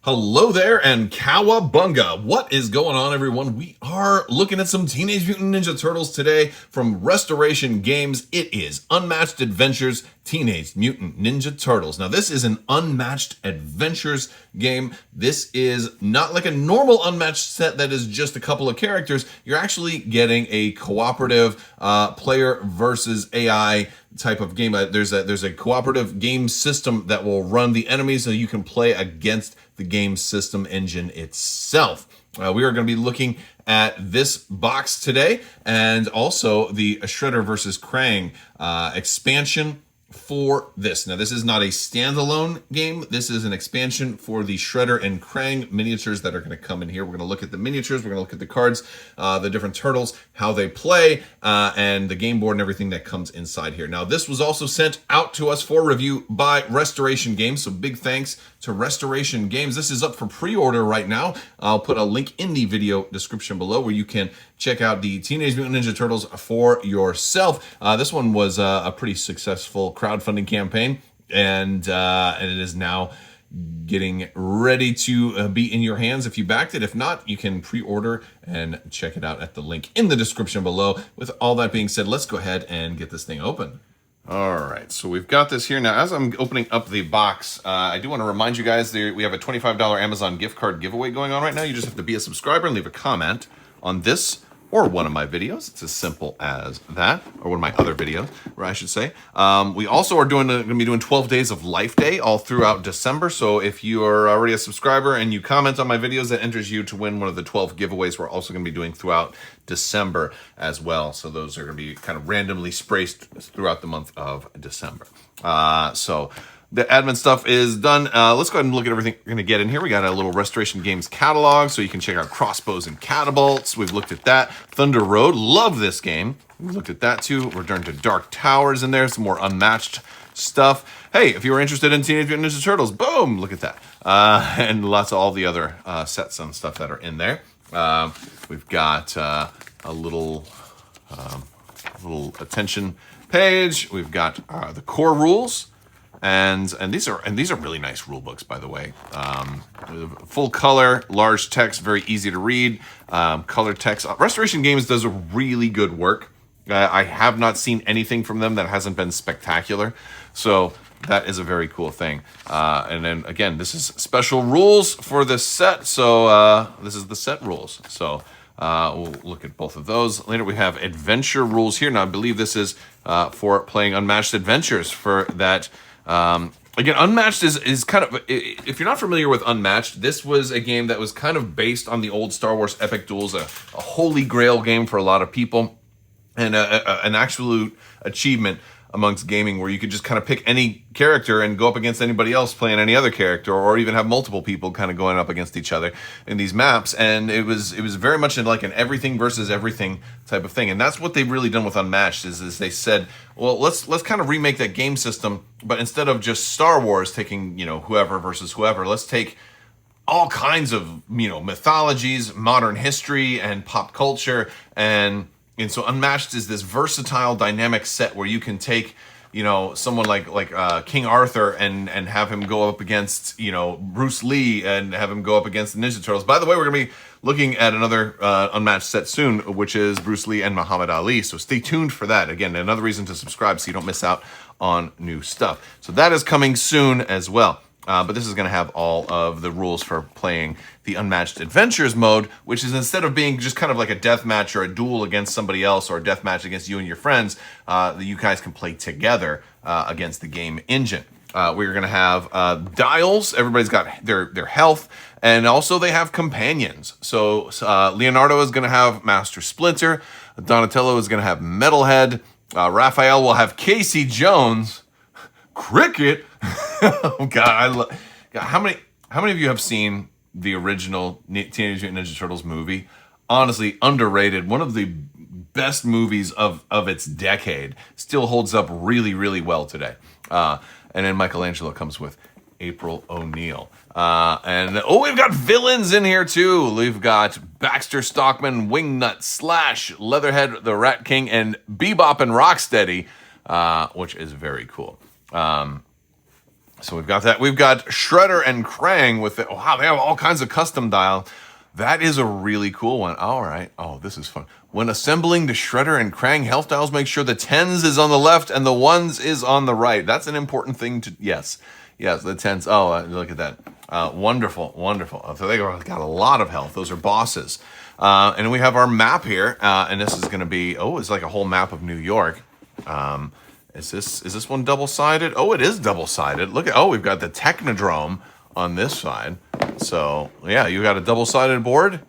Hello there and cowabunga. What is going on, everyone? We are looking at some Teenage Mutant Ninja Turtles today from Restoration Games. It is Unmatched Adventures Teenage Mutant Ninja Turtles. Now, this is an Unmatched Adventures game. This is not like a normal Unmatched set that is just a couple of characters. You're actually getting a cooperative player versus AI type of game. There's a cooperative game system that will run the enemies so you can play against the game system engine itself. We are going to be looking at this box today and also the Shredder versus Krang expansion for this. Now, this is not a standalone game. This is an expansion for the Shredder and Krang miniatures that are going to come in here. We're going to look at the miniatures. We're going to look at the cards, the different turtles, how they play, and the game board and everything that comes inside here. Now, this was also sent out to us for review by Restoration Games, so big thanks to Restoration Games. This is up for pre-order right now. I'll put a link in the video description below where you can check out the Teenage Mutant Ninja Turtles for yourself. This one was a pretty successful crowdfunding campaign, and it is now getting ready to be in your hands if you backed it. If not, you can pre-order and check it out at the link in the description below. With all that being said, let's go ahead and get this thing open. All right, so we've got this here. Now, as I'm opening up the box, I do want to remind you guys that we have a $25 Amazon gift card giveaway going on right now. You just have to be a subscriber and leave a comment on this or one of my videos. It's as simple as that, or one of my other videos, or I should say. We also are going to be doing 12 days of Life Day all throughout December. So if you are already a subscriber and you comment on my videos, that enters you to win one of the 12 giveaways we're also going to be doing throughout December as well. So those are going to be kind of randomly spaced throughout the month of December. So the admin stuff is done. Let's go ahead and look at everything we're going to get in here. We got a little Restoration Games catalog, so you can check out crossbows and catapults. We've looked at that. Thunder Road, love this game. We looked at that too. Return to Dark Towers in there, some more Unmatched stuff. Hey, if you were interested in Teenage Mutant Ninja Turtles, boom, look at that. And lots of all the other sets and stuff that are in there. We've got a little attention page. We've got the core rules. And these are really nice rule books, by the way. Full color, large text, very easy to read. Color text. Restoration Games does a really good work. I have not seen anything from them that hasn't been spectacular. So that is a very cool thing. And then again, this is special rules for this set. So this is the set rules. So we'll look at both of those. Later we have adventure rules here. Now I believe this is for playing Unmatched Adventures for that. Again, Unmatched is kind of, if you're not familiar with Unmatched, this was a game that was kind of based on the old Star Wars Epic Duels, a holy grail game for a lot of people, and an absolute achievement amongst gaming where you could just kind of pick any character and go up against anybody else playing any other character, or even have multiple people kind of going up against each other in these maps. And it was very much like an everything versus everything type of thing. And that's what they've really done with Unmatched is they said, well, let's kind of remake that game system, but instead of just Star Wars taking, whoever versus whoever, let's take all kinds of, mythologies, modern history, and pop culture. And so Unmatched is this versatile, dynamic set where you can take, someone like King Arthur and have him go up against, Bruce Lee, and have him go up against the Ninja Turtles. By the way, we're going to be looking at another Unmatched set soon, which is Bruce Lee and Muhammad Ali. So stay tuned for that. Again, another reason to subscribe so you don't miss out on new stuff. So that is coming soon as well. But this is going to have all of the rules for playing the Unmatched Adventures mode, which is instead of being just kind of like a death match or a duel against somebody else, or a death match against you and your friends, that you guys can play together against the game engine. We're going to have dials. Everybody's got their health, and also they have companions. So Leonardo is going to have Master Splinter. Donatello is going to have Metalhead. Raphael will have Casey Jones. Cricket. Oh God, how many of you have seen the original Teenage Mutant Ninja Turtles movie? Honestly, underrated. One of the best movies of its decade. Still holds up really, really well today. And then Michelangelo comes with April O'Neil. We've got villains in here too. We've got Baxter Stockman, Wingnut, Slash, Leatherhead, the Rat King, and Bebop and Rocksteady, which is very cool. So we've got that. We've got Shredder and Krang with it. Wow, they have all kinds of custom dial. That is a really cool one. All right. Oh, this is fun. When assembling the Shredder and Krang health dials, make sure the 10s is on the left and the 1s is on the right. That's an important thing to, yes. Yes, the 10s. Oh, look at that. Wonderful, wonderful. So they got a lot of health. Those are bosses. And we have our map here. And this is going to be, it's like a whole map of New York. Is this one double-sided? Oh, it is double-sided. Look at, we've got the Technodrome on this side. So yeah, you got a double-sided board,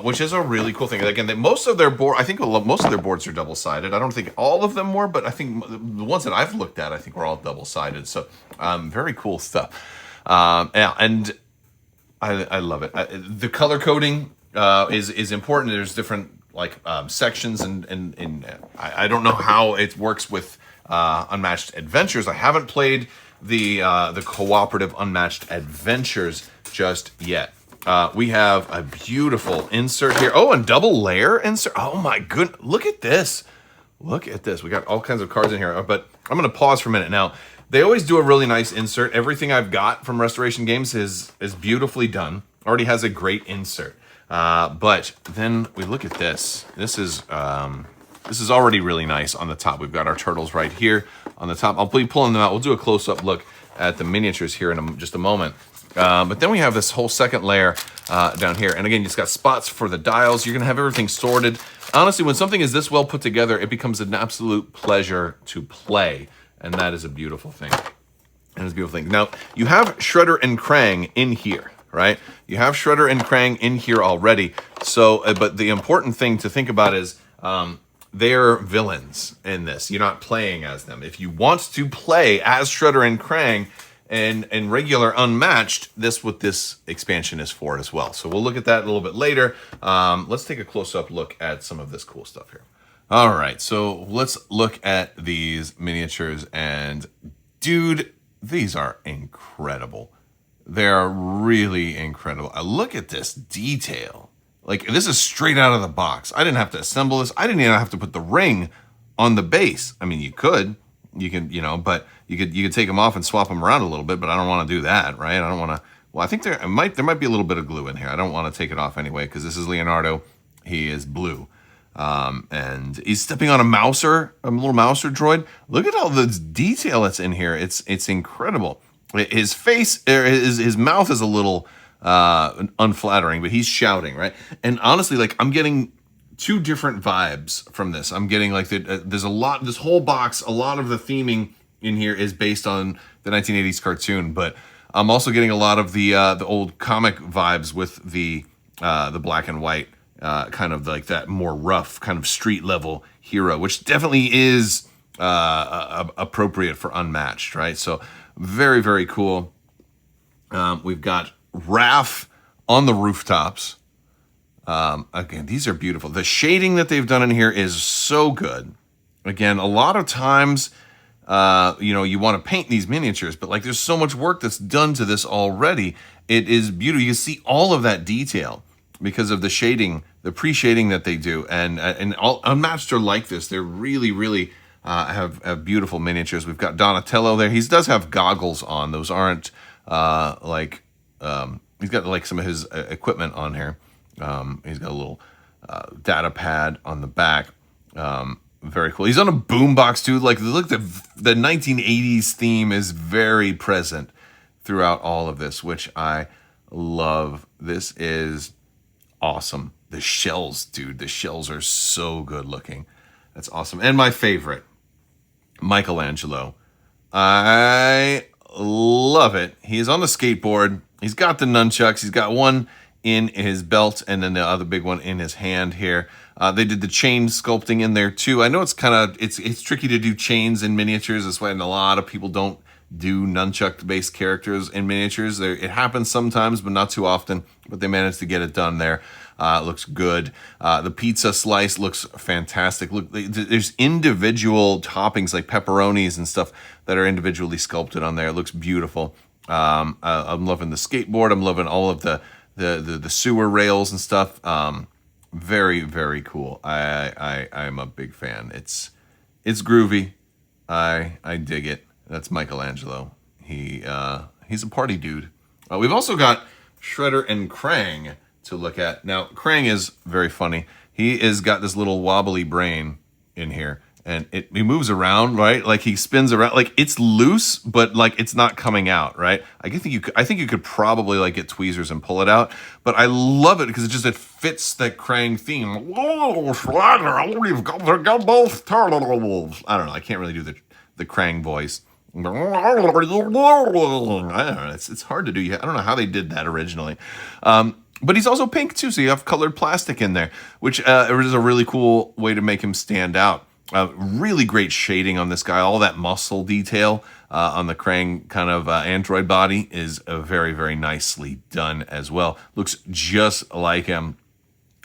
which is a really cool thing. Again, most of their board, I think most of their boards are double-sided. I don't think all of them were, but I think the ones that I've looked at, I think were all double-sided. So very cool stuff. Yeah, and I love it. The color coding is important. There's different sections, and I don't know how it works with Unmatched Adventures. I haven't played the Cooperative Unmatched Adventures just yet. We have a beautiful insert here. Oh, and double layer insert. Oh my goodness. Look at this. Look at this. We got all kinds of cards in here, but I'm going to pause for a minute. Now, they always do a really nice insert. Everything I've got from Restoration Games is beautifully done. Already has a great insert. But then we look at this. This is already really nice on the top. We've got our turtles right here on the top. I'll be pulling them out. We'll do a close-up look at the miniatures here in just a moment. But then we have this whole second layer down here. And again, it's got spots for the dials. You're going to have everything sorted. Honestly, when something is this well put together, it becomes an absolute pleasure to play. And that is a beautiful thing. And it's a beautiful thing. Now, you have Shredder and Krang in here, right? You have Shredder and Krang in here already. So, but the important thing to think about is they're villains in this. You're not playing as them. If you want to play as Shredder and Krang and regular Unmatched, this what this expansion is for as well. So we'll look at that a little bit later. Let's take a close-up look at some of this cool stuff here. All right, so let's look at these miniatures, and dude, these are incredible. They're really incredible. Look at this detail. Like, this is straight out of the box. I didn't have to assemble this. I didn't even have to put the ring on the base. I mean, you can, but you could take them off and swap them around a little bit, but I don't want to do that, right? I don't want to, well, I think there might be a little bit of glue in here. I don't want to take it off anyway, because this is Leonardo. He is blue. And he's stepping on a little mouser droid. Look at all the detail that's in here. It's incredible. His face, his mouth is a little unflattering, but he's shouting, right? And honestly, I'm getting two different vibes from this. I'm getting there's a lot, this whole box, a lot of the theming in here is based on the 1980s cartoon, but I'm also getting a lot of the old comic vibes with the black and white, kind of like that more rough kind of street level hero, which definitely is appropriate for Unmatched, right? So very, very cool. We've got Raph on the rooftops. Again, these are beautiful. The shading that they've done in here is so good. Again, a lot of times, you want to paint these miniatures, but there's so much work that's done to this already. It is beautiful. You see all of that detail because of the shading, the pre-shading that they do, and all Unmatched are like this. They're really, really have beautiful miniatures. We've got Donatello there. He does have goggles on. Those aren't he's got some of his equipment on here. He's got a little data pad on the back. Very cool. He's on a boombox too. Look, the 1980s theme is very present throughout all of this, which I love. This is awesome. The shells, dude. The shells are so good looking. That's awesome. And my favorite, Michelangelo. I love it. He is on the skateboard. He's got the nunchucks. He's got one in his belt and then the other big one in his hand here. They did the chain sculpting in there too. I know it's it's tricky to do chains in miniatures. That's why a lot of people don't do nunchuck-based characters in miniatures. It happens sometimes, but not too often. But they managed to get it done there. It looks good. The pizza slice looks fantastic. Look, there's individual toppings like pepperonis and stuff that are individually sculpted on there. It looks beautiful. I'm loving the skateboard. I'm loving all of the sewer rails and stuff. Very, very cool. I'm a big fan. It's groovy. I dig it. That's Michelangelo. He's a party dude. We've also got Shredder and Krang to look at. Now, Krang is very funny. He has got this little wobbly brain in here, and he moves around, right? Like he spins around, like it's loose, but like it's not coming out, right? I think you could probably like get tweezers and pull it out, but I love it because it fits that Krang theme. Whoa, Shredder, we've got to get both turtles. I don't know. I can't really do the Krang voice. I don't know. It's hard to do. I don't know how they did that originally. But he's also pink too, so you have colored plastic in there, which is a really cool way to make him stand out. Really great shading on this guy. All that muscle detail on the Krang kind of android body is very, very nicely done as well. Looks just like him.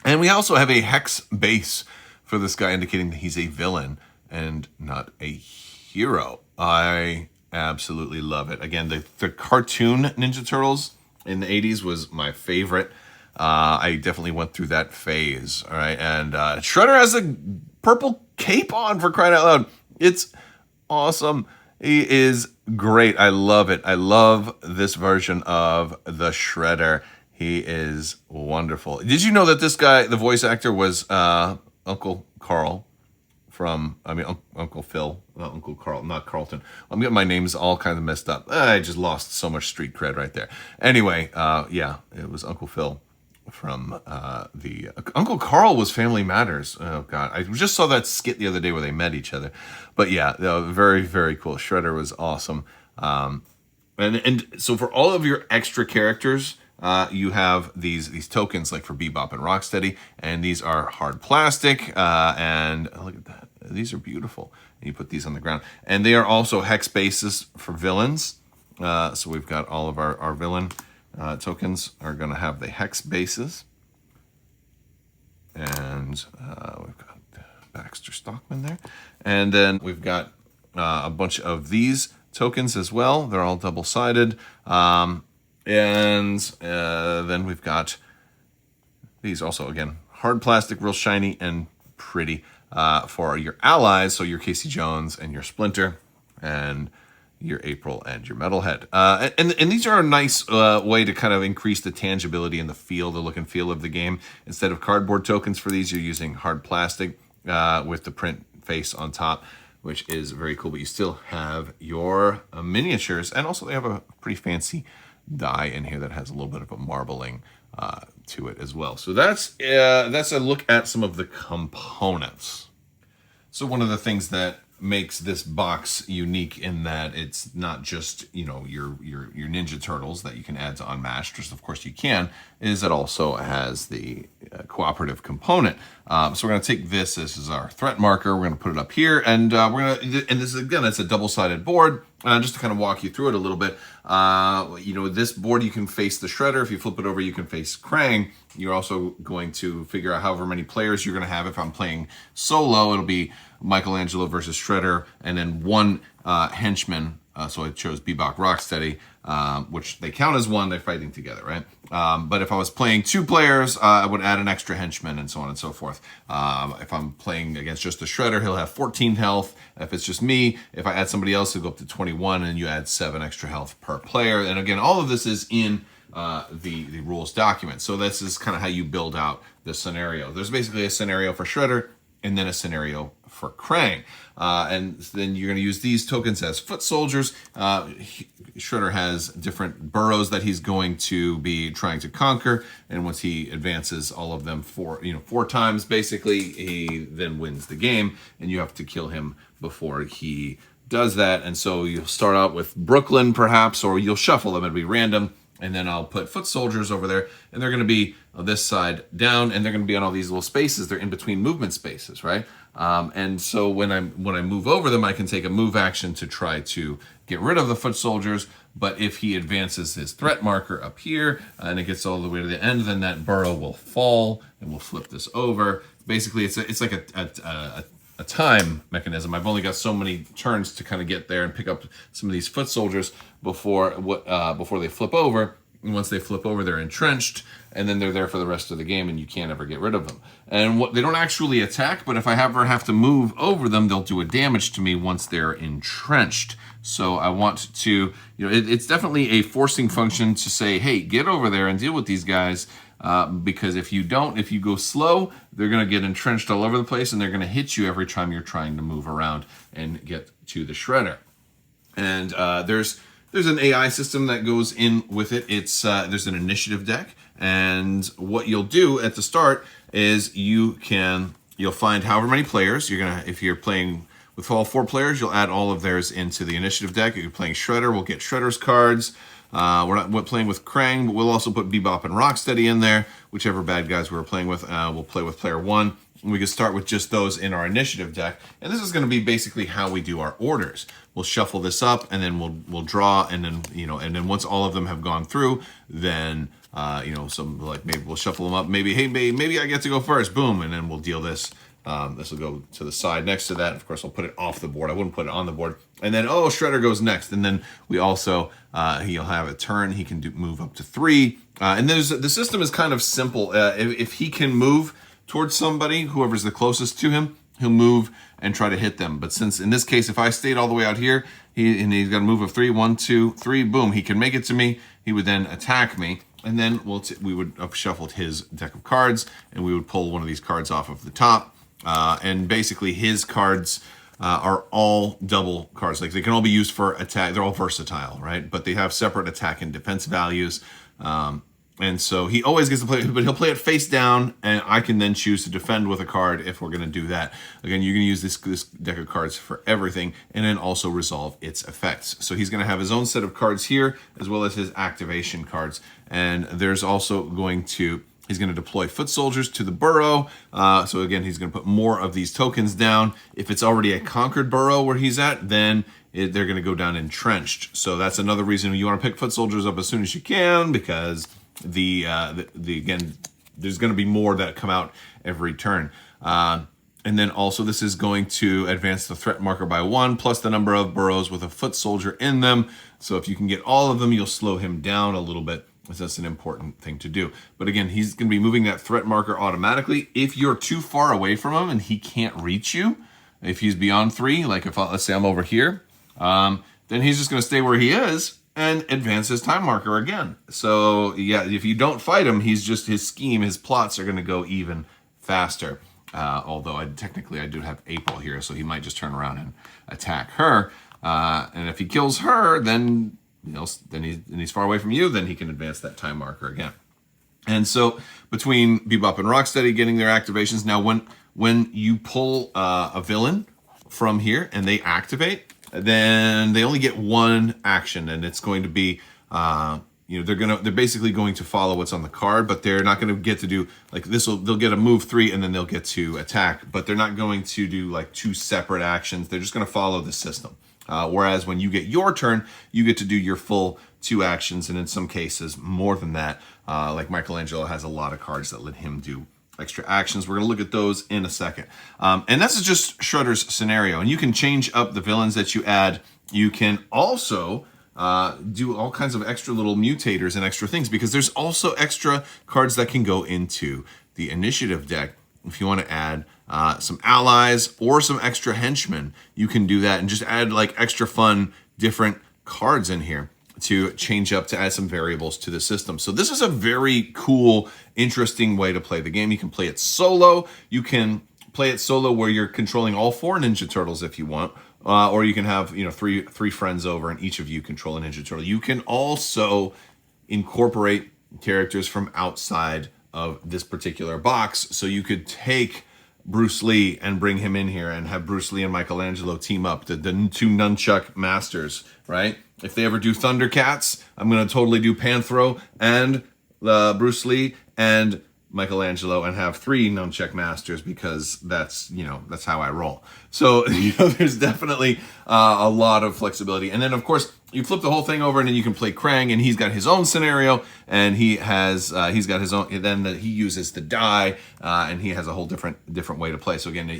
And we also have a hex base for this guy, indicating that he's a villain and not a hero. I absolutely love it. Again, the cartoon Ninja Turtles in the 80s was my favorite. I definitely went through that phase. All right. And Shredder has a purple cape on, for crying out loud. It's awesome. He is great. I love it. I love this version of the Shredder. He is wonderful. Did you know that this guy, the voice actor, was Uncle Carl from, Uncle Phil, not Uncle Carl, not Carlton. I'm getting my names all kind of messed up. I just lost so much street cred right there. Anyway, yeah, it was Uncle Phil from the Uncle Carl was Family Matters. Oh God, I just saw that skit the other day where they met each other. But yeah, very, very cool. Shredder was awesome. And so for all of your extra characters, you have these tokens like for Bebop and Rocksteady, and these are hard plastic. And look at that, these are beautiful. And you put these on the ground, and they are also hex bases for villains. So we've got all of our villain tokens are going to have the hex bases, and we've got Baxter Stockman there, and then we've got a bunch of these tokens as well. They're all double-sided. And then we've got these also, again, hard plastic, real shiny and pretty for your allies. So your Casey Jones and your Splinter and your April and your Metalhead. And these are a nice way to kind of increase the tangibility and the look and feel of the game. Instead of cardboard tokens for these, you're using hard plastic with the print face on top, which is very cool. But you still have your miniatures, and also they have a pretty fancy die in here that has a little bit of a marbling to it as well. So that's a look at some of the components. So one of the things that makes this box unique in that it's not just, your Ninja Turtles that you can add to Unmatched, which of course you can, is it also has the cooperative component. So we're going to take this is our threat marker. We're going to put it up here, and this is, again, it's a double-sided board. Just to kind of walk you through it a little bit, this board, you can face the Shredder. If you flip it over, you can face Krang. You're also going to figure out however many players you're going to have. If I'm playing solo, it'll be Michelangelo versus Shredder, and then one henchman. So I chose Bebop Rocksteady, which they count as one. They're fighting together, right? But if I was playing two players, I would add an extra henchman and so on and so forth. If I'm playing against just the Shredder, he'll have 14 health. If it's just me, if I add somebody else, he'll go up to 21, and you add 7 extra health per player. And again, all of this is in the rules document. So this is kind of how you build out the scenario. There's basically a scenario for Shredder, and then a scenario for Krang. And then you're going to use these tokens as foot soldiers. Shredder has different burrows that he's going to be trying to conquer, and once he advances all of them 4 times, basically, he then wins the game, and you have to kill him before he does that. And so you'll start out with Brooklyn, perhaps, or you'll shuffle them. It'll be random. And then I'll put foot soldiers over there, and they're going to be on this side down, and they're going to be on all these little spaces. They're in between movement spaces, right? And so when I move over them, I can take a move action to try to get rid of the foot soldiers. But if he advances his threat marker up here, and it gets all the way to the end, then that burrow will fall, and we'll flip this over. Basically, it's like a time mechanism. I've only got so many turns to kind of get there and pick up some of these foot soldiers before they flip over, And once they flip over, they're entrenched, and then they're there for the rest of the game, and you can't ever get rid of them. And what they don't actually attack, but if I ever have to move over them, they'll do a damage to me once they're entrenched. So I want to, it's definitely a forcing function to say, hey, get over there and deal with these guys. Because if you don't, if you go slow, they're going to get entrenched all over the place, and they're going to hit you every time you're trying to move around and get to the shredder. And there's an AI system that goes in with it. It's there's an initiative deck, and what you'll do at the start is you'll find however many players if you're playing with all 4 players, you'll add all of theirs into the initiative deck. If you're playing Shredder, we'll get Shredder's cards. We're playing with Krang, but we'll also put Bebop and Rocksteady in there. Whichever bad guys we're playing with, we'll play with player 1. We can start with just those in our initiative deck, and this is going to be basically how we do our orders. We'll shuffle this up, and then we'll draw, and then and then once all of them have gone through, then maybe we'll shuffle them up. Maybe I get to go first. Boom, and then we'll deal this. This will go to the side next to that. Of course, I'll put it off the board. I wouldn't put it on the board. And then, Shredder goes next. And then we also, he'll have a turn. He can move up to 3. And the system is kind of simple. If he can move towards somebody, whoever's the closest to him, he'll move and try to hit them. But since in this case, if I stayed all the way out here, he's got a move of 3, 1, 2, 3, boom, he can make it to me. He would then attack me. And then we would have shuffled his deck of cards, and we would pull one of these cards off of the top. And basically his cards are all double cards. Like they can all be used for attack. They're all versatile, right? But they have separate attack and defense values. And so he always gets to play, but he'll play it face down, and I can then choose to defend with a card if we're going to do that. Again, you're going to use this deck of cards for everything, and then also resolve its effects. So he's going to have his own set of cards here, as well as his activation cards. And there's also he's going to deploy foot soldiers to the burrow. So again, he's going to put more of these tokens down. If it's already a conquered burrow where he's at, then they're going to go down entrenched. So that's another reason you want to pick foot soldiers up as soon as you can, because again, there's going to be more that come out every turn. And then also this is going to advance the threat marker by 1, plus the number of burrows with a foot soldier in them. So if you can get all of them, you'll slow him down a little bit. That's an important thing to do. But again, he's going to be moving that threat marker automatically. If you're too far away from him and he can't reach you, if he's beyond 3, like let's say I'm over here, then he's just going to stay where he is and advance his time marker again. So yeah, if you don't fight him, his plots are going to go even faster. Although I do have April here, so he might just turn around and attack her. And if he kills her, then he's far away from you, then he can advance that time marker again. And so between Bebop and Rocksteady getting their activations, now when you pull a villain from here and they activate, then they only get 1 action, and it's going to be they're basically going to follow what's on the card, but they're not going to get to do like this. They'll get a move 3, and then they'll get to attack, but they're not going to do like 2 separate actions. They're just going to follow the system. Whereas when you get your turn, you get to do your full 2 actions, and in some cases more than that. Like Michelangelo has a lot of cards that let him do extra actions. We're going to look at those in a second. And this is just Shredder's scenario, and you can change up the villains that you add. You can also do all kinds of extra little mutators and extra things, because there's also extra cards that can go into the initiative deck. If you want to add some allies or some extra henchmen, you can do that and just add like extra fun, different cards in here to change up, to add some variables to the system. So this is a very cool, interesting way to play the game. You can play it solo. You can play it solo where you're controlling all 4 Ninja Turtles if you want, or you can have three friends over and each of you control a Ninja Turtle. You can also incorporate characters from outside of this particular box. So you could take Bruce Lee and bring him in here and have Bruce Lee and Michelangelo team up, the 2 nunchuck masters, right? If they ever do Thundercats, I'm going to totally do Panthro and Bruce Lee and Michelangelo and have 3 nunchuck masters because that's how I roll. So there's definitely a lot of flexibility. And then of course you flip the whole thing over and then you can play Krang, and he's got his own scenario, and he's got his own. Then he uses the die, and he has a whole different way to play. So again,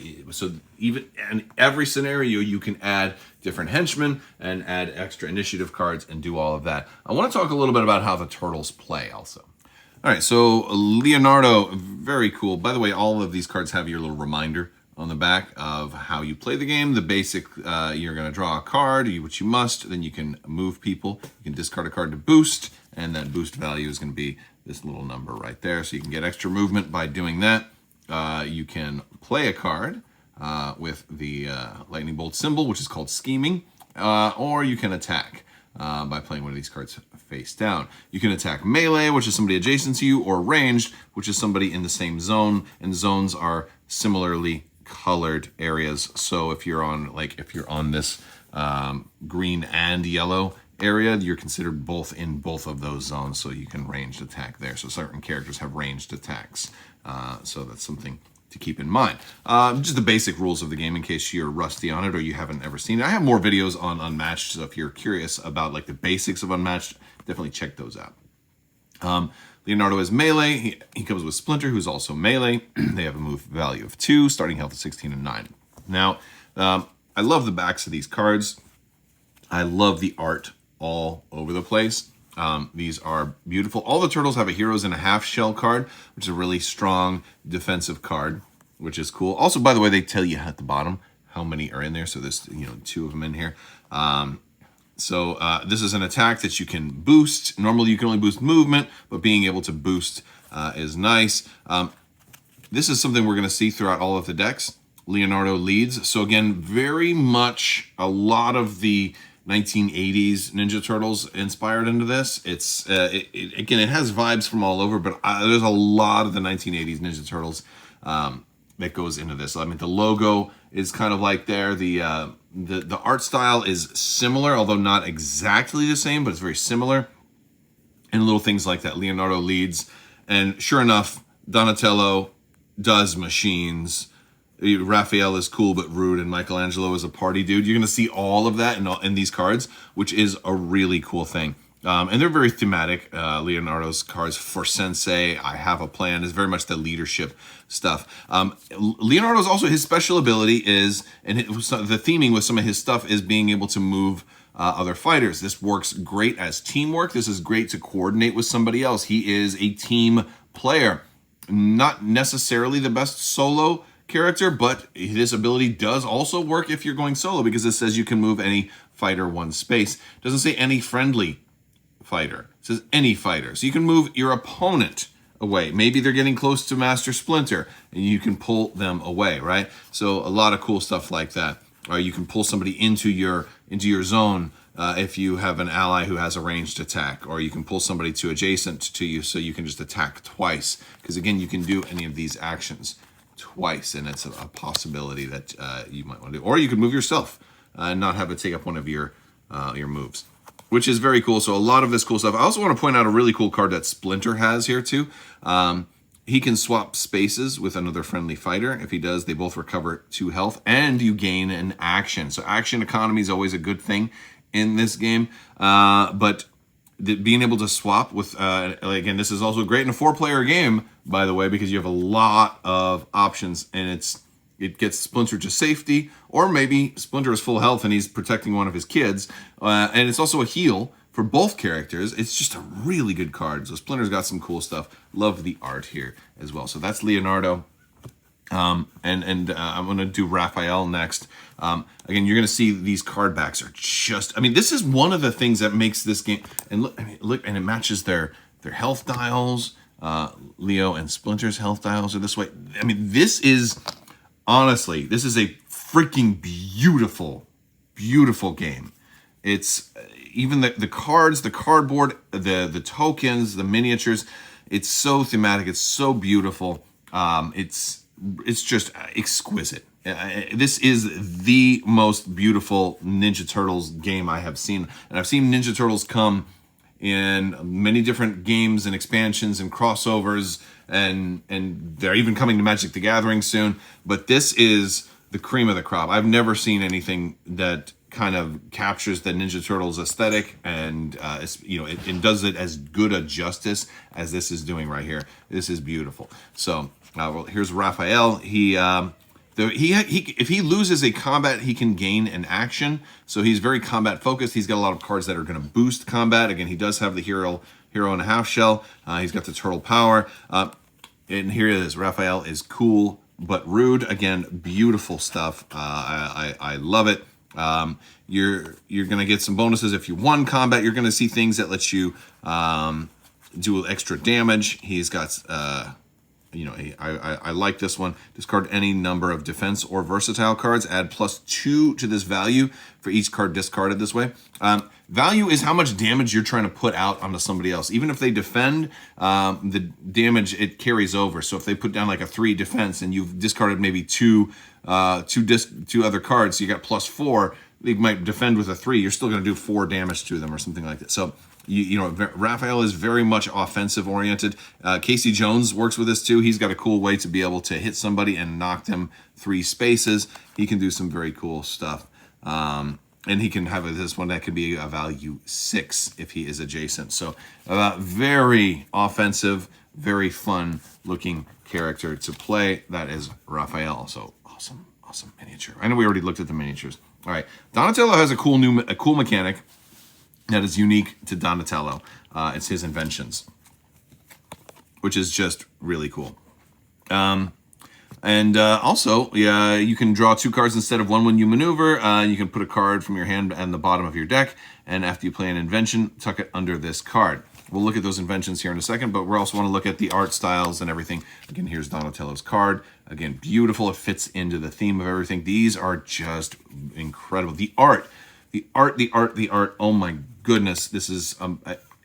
even in every scenario you can add different henchmen and add extra initiative cards and do all of that. I want to talk a little bit about how the turtles play also. All right, so Leonardo, very cool. By the way, all of these cards have your little reminder on the back of how you play the game. The basic, you're going to draw a card, which you must. Then you can move people. You can discard a card to boost, and that boost value is going to be this little number right there. So you can get extra movement by doing that. You can play a card with the lightning bolt symbol, which is called scheming, or you can attack by playing one of these cards face down. You can attack melee, which is somebody adjacent to you, or ranged, which is somebody in the same zone, and zones are similarly colored areas. So if you're on this green and yellow area, you're considered in both of those zones, so you can ranged attack there. So certain characters have ranged attacks, so that's something to keep in mind. Just the basic rules of the game in case you're rusty on it or you haven't ever seen it. I have more videos on Unmatched, so if you're curious about like the basics of Unmatched, definitely check those out. Leonardo is melee. He comes with Splinter, who's also melee. They have a move value of 2, starting health of 16 and 9. Now, I love the backs of these cards. I love the art all over the place. These are beautiful. All the turtles have a heroes and a half shell card, which is a really strong defensive card, which is cool. Also, by the way, they tell you at the bottom how many are in there. So there's 2 of them in here. So this is an attack that you can boost. Normally you can only boost movement, but being able to boost is nice. This is something we're going to see throughout all of the decks. Leonardo leads. So again, very much a lot of the 1980s Ninja Turtles inspired into this. It's again, it has vibes from all over, but there's a lot of the 1980s Ninja Turtles that goes into this. I mean, the logo is kind of like there. The art style is similar, although not exactly the same, but it's very similar. And little things like that. Leonardo leads, and sure enough, Donatello does machines. Raphael is cool but rude, and Michelangelo is a party dude. You're going to see all of that in these cards, which is a really cool thing. And they're very thematic. Leonardo's cards for Sensei, I have a plan, is very much the leadership stuff. Leonardo's also, his special ability is, and the theming with some of his stuff is being able to move other fighters. This works great as teamwork. This is great to coordinate with somebody else. He is a team player. Not necessarily the best solo character, but this ability does also work if you're going solo, because it says you can move any fighter 1 space. It doesn't say any friendly fighter. It says any fighter. So you can move your opponent away. Maybe they're getting close to Master Splinter, and you can pull them away, right? So a lot of cool stuff like that. Or you can pull somebody into your zone if you have an ally who has a ranged attack, or you can pull somebody to adjacent to you so you can just attack twice. Because again, you can do any of these actions twice, and it's a possibility that you might want to do. Or you could move yourself and not have it take up one of your moves, which is very cool. So a lot of this cool stuff. I also want to point out a really cool card that Splinter has here too. He can swap spaces with another friendly fighter. If he does, they both recover 2 health, and you gain an action. So action economy is always a good thing in this game. But being able to swap with, again, this is also great in a 4-player game, by the way, because you have a lot of options, and it gets Splinter to safety, or maybe Splinter is full health and he's protecting one of his kids. And it's also a heal for both characters. It's just a really good card. So Splinter's got some cool stuff. Love the art here as well. So that's Leonardo. I'm going to do Raphael next. Again, you're going to see these card backs are just, I mean, this is one of the things that makes this game, and look, and it matches their health dials. Leo and Splinter's health dials are this way. I mean, this is, honestly, this is a freaking beautiful, beautiful game. It's even the cards, the cardboard, the tokens, the miniatures. It's so thematic. It's so beautiful. It's just exquisite. This is the most beautiful Ninja Turtles game I have seen. And I've seen Ninja Turtles come in many different games and expansions and crossovers, and they're even coming to Magic the Gathering soon. But this is the cream of the crop. I've never seen anything that kind of captures the Ninja Turtles aesthetic, and it does it as good a justice as this is doing right here. This is beautiful. So well, here's Raphael. If he loses a combat, he can gain an action. So he's very combat focused. He's got a lot of cards that are going to boost combat. Again, he does have the hero and a half shell. He's got the turtle power. And here it is. Raphael is cool but rude. Again, beautiful stuff. I love it. You're gonna get some bonuses if you won combat. You're gonna see things that let you do extra damage. He's got I like this one. Discard any number of defense or versatile cards. Add +2 to this value for each card discarded this way. Value is how much damage you're trying to put out onto somebody else. Even if they defend, the damage, it carries over. So if they put down like a 3 defense and you've discarded maybe two other cards, so you got +4, they might defend with a 3. You're still going to do 4 damage to them or something like that. So Raphael is very much offensive oriented. Casey Jones works with this too. He's got a cool way to be able to hit somebody and knock them 3 spaces. He can do some very cool stuff. And he can have this one that could be a value 6 if he is adjacent. So very offensive, very fun looking character to play. That is Raphael. So awesome miniature. I know we already looked at the miniatures. All right, Donatello has a cool mechanic that is unique to Donatello. It's his inventions, which is just really cool. Also, you can draw 2 cards instead of 1 when you maneuver. You can put a card from your hand and the bottom of your deck, and after you play an invention, tuck it under this card. We'll look at those inventions here in a second, but we also want to look at the art styles and everything. Again, here's Donatello's card. Again, beautiful. It fits into the theme of everything. These are just incredible. The art. Oh my goodness. This is,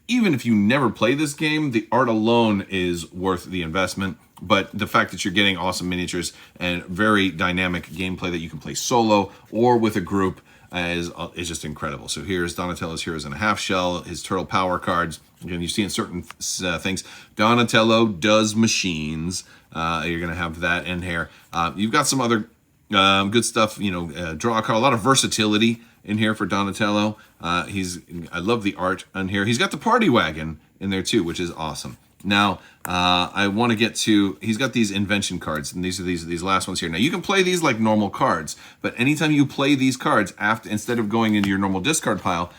even if you never play this game, the art alone is worth the investment. But the fact that you're getting awesome miniatures and very dynamic gameplay that you can play solo or with a group is just incredible. So here's Donatello's Heroes and a Half Shell, his Turtle Power cards. Again, you see in certain things, Donatello does machines. You're going to have that in here. You've got some other good stuff, draw a card, a lot of versatility in here for Donatello. I love the art on here. He's got the party wagon in there too, which is awesome. Now, I want to get to, he's got these invention cards, and these are these last ones here. Now, you can play these like normal cards, but anytime you play these cards, instead of going into your normal discard pile,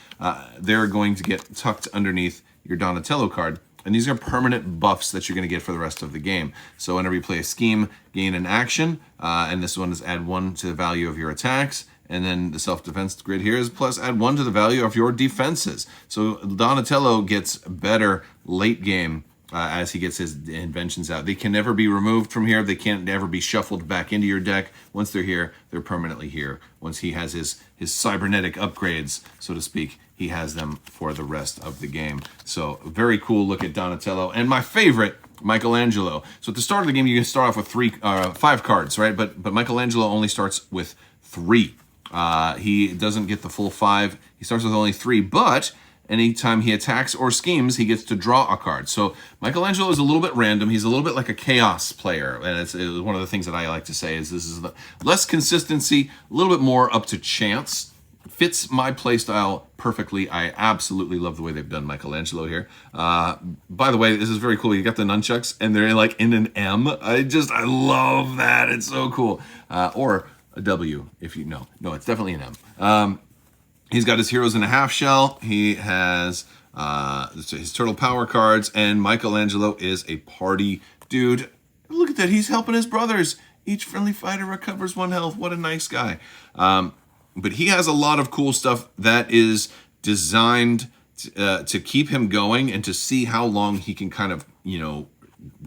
they're going to get tucked underneath your Donatello card. And these are permanent buffs that you're going to get for the rest of the game. So whenever you play a scheme, gain an action, and this one is add 1 to the value of your attacks. And then the self-defense grid here is plus add 1 to the value of your defenses. So Donatello gets better late game as he gets his inventions out. They can never be removed from here. They can't ever be shuffled back into your deck. Once they're here, they're permanently here. Once he has his cybernetic upgrades, so to speak, he has them for the rest of the game. So very cool look at Donatello. And my favorite, Michelangelo. So at the start of the game, you can start off with 5 cards, right? But Michelangelo only starts with 3. He doesn't get the full 5. He starts with only 3, but anytime he attacks or schemes, he gets to draw a card. So Michelangelo is a little bit random. He's a little bit like a chaos player. And it's one of the things that I like to say is this is less consistency, a little bit more up to chance. Fits my playstyle perfectly. I absolutely love the way they've done Michelangelo here. By the way, this is very cool. You got the nunchucks and they're like in an M. I love that. It's so cool. Or a W if you know. No, it's definitely an M. He's got his Heroes and a Half Shell. He has his Turtle Power cards, and Michelangelo is a party dude. Look at that. He's helping his brothers. Each friendly fighter recovers 1 health. What a nice guy. But he has a lot of cool stuff that is designed to keep him going and to see how long he can kind of,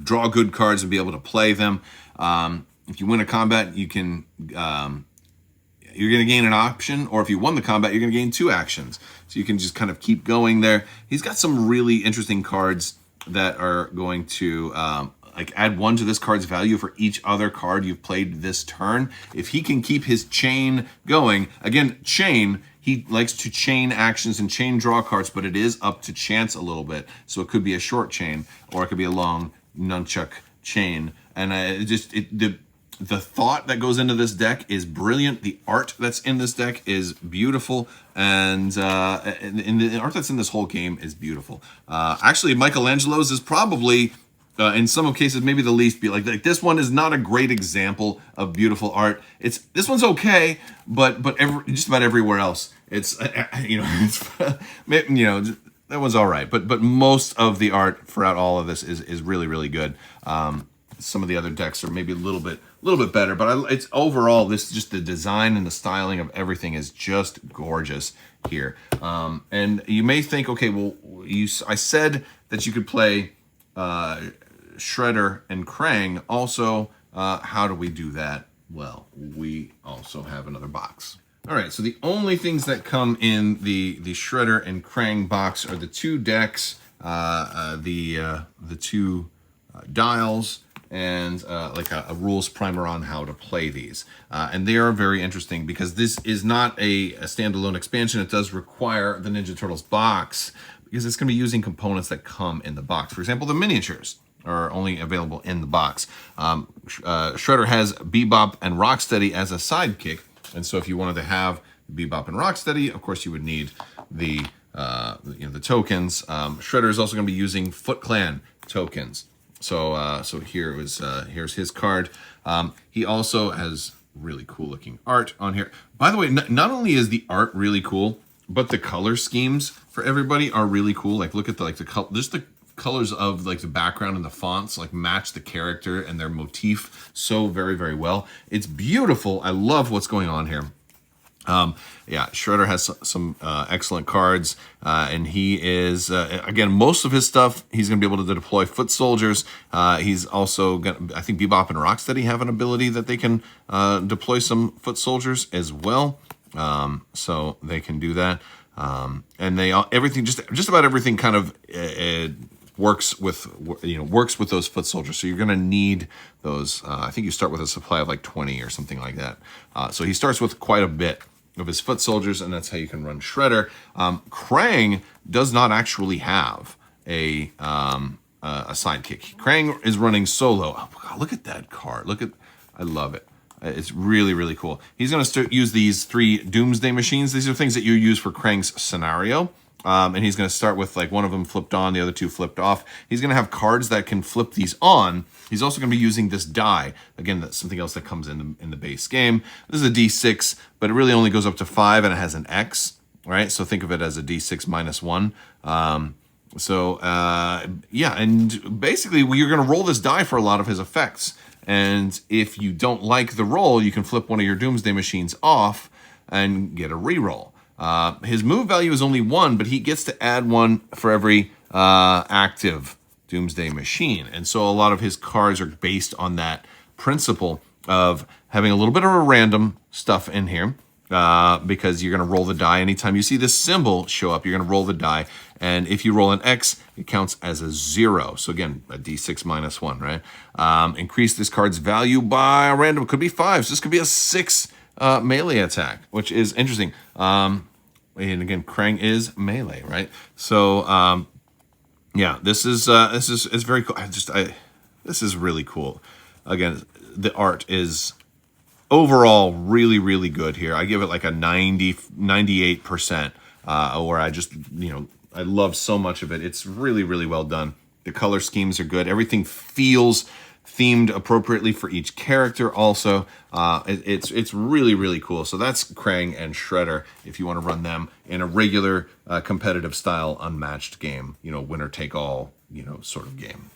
draw good cards and be able to play them. If you win a combat, you can... you're going to gain an option, or if you won the combat, you're going to gain 2 actions. So you can just kind of keep going there. He's got some really interesting cards that are going to add 1 to this card's value for each other card you've played this turn. If he can keep his chain going, again, chain, he likes to chain actions and chain draw cards, but it is up to chance a little bit. So it could be a short chain, or it could be a long nunchuck chain. And the thought that goes into this deck is brilliant. The art that's in this deck is beautiful, and the art that's in this whole game is beautiful. Actually, Michelangelo's is probably, in some cases, maybe the least be like this one is not a great example of beautiful art. This one's okay, but just about everywhere else, it's that one's all right. But most of the art throughout all of this is really, really good. Some of the other decks are maybe a little bit better, but it's overall, this just the design and the styling of everything is just gorgeous here. And you may think, okay, well, I said that you could play Shredder and Krang. Also, how do we do that? Well, we also have another box. All right, so the only things that come in the Shredder and Krang box are the two decks, the two dials, and like a rules primer on how to play these. And they are very interesting because this is not a standalone expansion. It does require the Ninja Turtles box because it's going to be using components that come in the box. For example, the miniatures are only available in the box. Shredder has Bebop and Rocksteady as a sidekick. And so if you wanted to have Bebop and Rocksteady, of course you would need the tokens. Shredder is also going to be using Foot Clan tokens. So here's his card. He also has really cool looking art on here. By the way, not only is the art really cool, but the color schemes for everybody are really cool. Like look at the colors of like the background and the fonts like match the character and their motif so very, very well. It's beautiful. I love what's going on here. Shredder has some excellent cards, and he is, again, most of his stuff, he's going to be able to deploy foot soldiers. He's also got, I think Bebop and Rocksteady have an ability that they can deploy some foot soldiers as well. So they can do that. And everything, just about everything kind of works with those foot soldiers. So you're going to need those. I think you start with a supply of like 20 or something like that. So he starts with quite a bit of his foot soldiers, and that's how you can run Shredder. Krang does not actually have a sidekick. Krang is running solo. Oh, God, look at that card. I love it. It's really, really cool. He's going to use these 3 Doomsday Machines. These are things that you use for Krang's scenario. And he's going to start with like one of them flipped on, the other 2 flipped off. He's going to have cards that can flip these on. He's also going to be using this die. Again, that's something else that comes in the base game. This is a D6, but it really only goes up to 5 and it has an X, right? So think of it as a D6 minus 1. And basically you're going to roll this die for a lot of his effects. And if you don't like the roll, you can flip one of your Doomsday Machines off and get a reroll. His move value is only 1, but he gets to add 1 for every active Doomsday Machine. And so a lot of his cards are based on that principle of having a little bit of a random stuff in here because you're going to roll the die. Anytime you see this symbol show up, you're going to roll the die. And if you roll an X, it counts as a 0. So again, a D6 minus 1, right? Increase this card's value by a random, could be 5. So this could be a 6 melee attack, which is interesting. And again, Krang is melee, right? So this is very cool. This is really cool. Again, the art is overall really, really good here. I give it like a 98%, where I love so much of it. It's really, really well done. The color schemes are good. Everything feels themed appropriately for each character also. It's really, really cool. So that's Krang and Shredder if you want to run them in a regular competitive style unmatched game, winner take all, sort of game.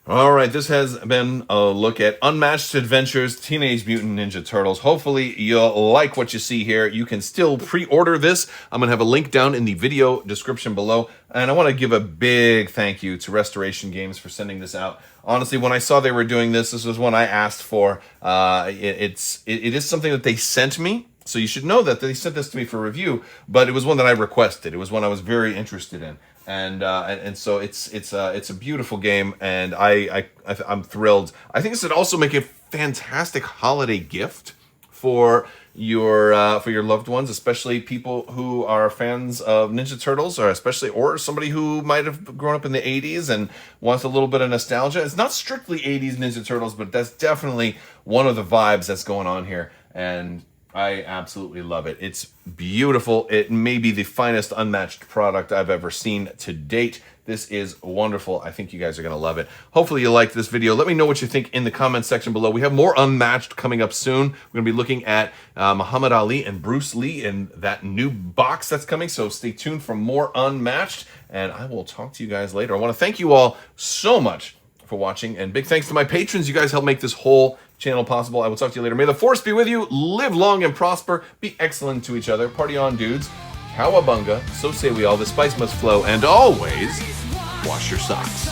All right, this has been a look at Unmatched Adventures, Teenage Mutant Ninja Turtles. Hopefully you'll like what you see here. You can still pre-order this. I'm going to have a link down in the video description below. And I want to give a big thank you to Restoration Games for sending this out. Honestly, when I saw they were doing this, this was one I asked for. It is something that they sent me. So you should know that they sent this to me for review, but it was one that I requested. It was one I was very interested in. And so it's a beautiful game, and I'm thrilled. I think this would also make a fantastic holiday gift for your loved ones, especially people who are fans of Ninja Turtles, or somebody who might have grown up in the 80s and wants a little bit of nostalgia. It's not strictly 80s Ninja Turtles, but that's definitely one of the vibes that's going on here, and I absolutely love it. It's beautiful. It may be the finest Unmatched product I've ever seen to date. This is wonderful. I think you guys are going to love it. Hopefully you liked this video. Let me know what you think in the comments section below. We have more Unmatched coming up soon. We're going to be looking at Muhammad Ali and Bruce Lee in that new box that's coming, so stay tuned for more Unmatched, and I will talk to you guys later. I want to thank you all so much for watching, and big thanks to my patrons. You guys help make this whole channel possible. I will talk to you later. May the force be with you. Live long and prosper. Be excellent to each other. Party on, dudes. Cowabunga. So say we all. The spice must flow. And always wash your socks.